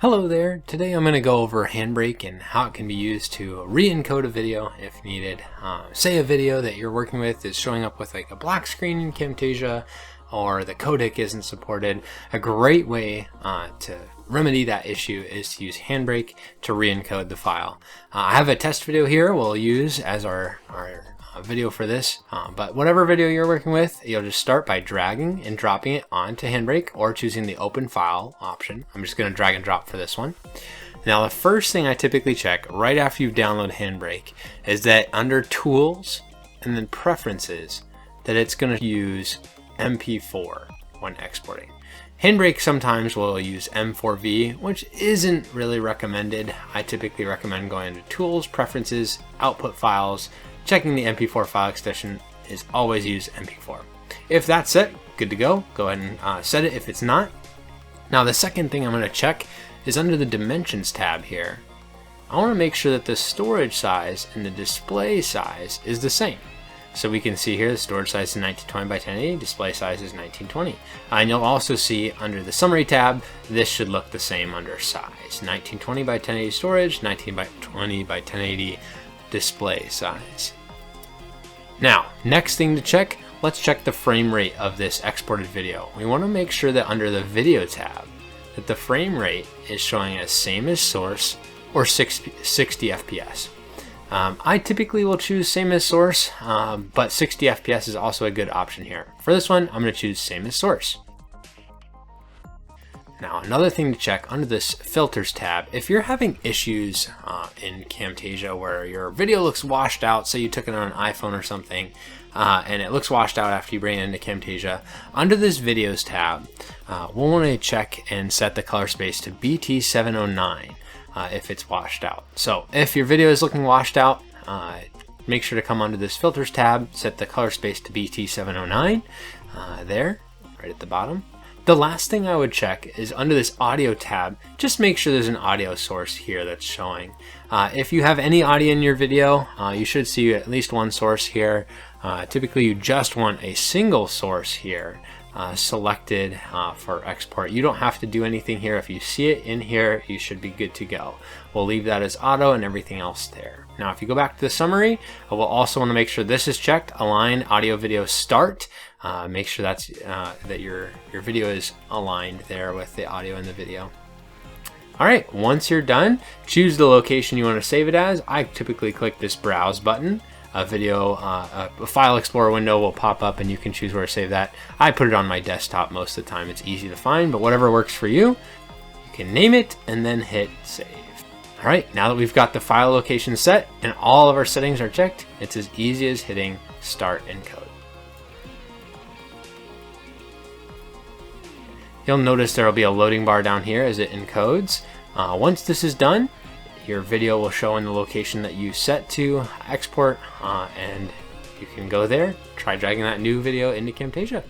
Hello there. Today I'm going to go over Handbrake and how it can be used to re-encode a video if needed. Say a video that you're working with is showing up with like a black screen in Camtasia or the codec isn't supported. A great way to remedy that issue is to use Handbrake to re-encode the file. I have a test video here we'll use as our video for this, but whatever video you're working with, you'll just start by dragging and dropping it onto Handbrake or choosing the open file option. I'm just going to drag and drop for this one. Now the first thing I typically check right after you download Handbrake is that under tools and then preferences that it's going to use MP4 when exporting. Handbrake sometimes will use M4V, which isn't really recommended. I typically recommend going into tools, preferences, output files. Checking the MP4 file extension is always use MP4. If that's set, good to go. Go ahead and set it if it's not. Now the second thing I'm going to check is under the dimensions tab here. I want to make sure that the storage size and the display size is the same. So we can see here the storage size is 1920 by 1080, display size is 1920. And you'll also see under the summary tab, this should look the same under size. 1920 by 1080 storage, 1920 by 1080 display size. Now, next thing to check, let's check the frame rate of this exported video. We want to make sure that under the video tab, that the frame rate is showing as same as source or 60 FPS. I typically will choose same as source, but 60 FPS is also a good option here. For this one, I'm going to choose same as source. Now another thing to check under this filters tab, if you're having issues in Camtasia where your video looks washed out, say you took it on an iPhone or something, and it looks washed out after you bring it into Camtasia, under this videos tab, we'll want to check and set the color space to BT709 if it's washed out. So if your video is looking washed out, make sure to come under this filters tab, set the color space to BT709 there, right at the bottom. The last thing I would check is under this audio tab, just make sure there's an audio source here that's showing. If you have any audio in your video, you should see at least one source here. Typically you just want a single source here selected for export. You don't have to do anything here. If you see it in here, you should be good to go. We'll leave that as auto and everything else there. Now if you go back to the summary, we'll also want to make sure this is checked, align audio video start. Make sure that's that your video is aligned there with the audio in the video. Alright, once you're done, choose the location you want to save it as. I typically click this browse button. A file explorer window will pop up and you can choose where to save that. I put it on my desktop most of the time. It's easy to find, but whatever works for you, you can name it and then hit save. Alright, now that we've got the file location set and all of our settings are checked, it's as easy as hitting start encode. You'll notice there will be a loading bar down here as it encodes. Once this is done, your video will show in the location that you set to export, and you can go there, try dragging that new video into Camtasia.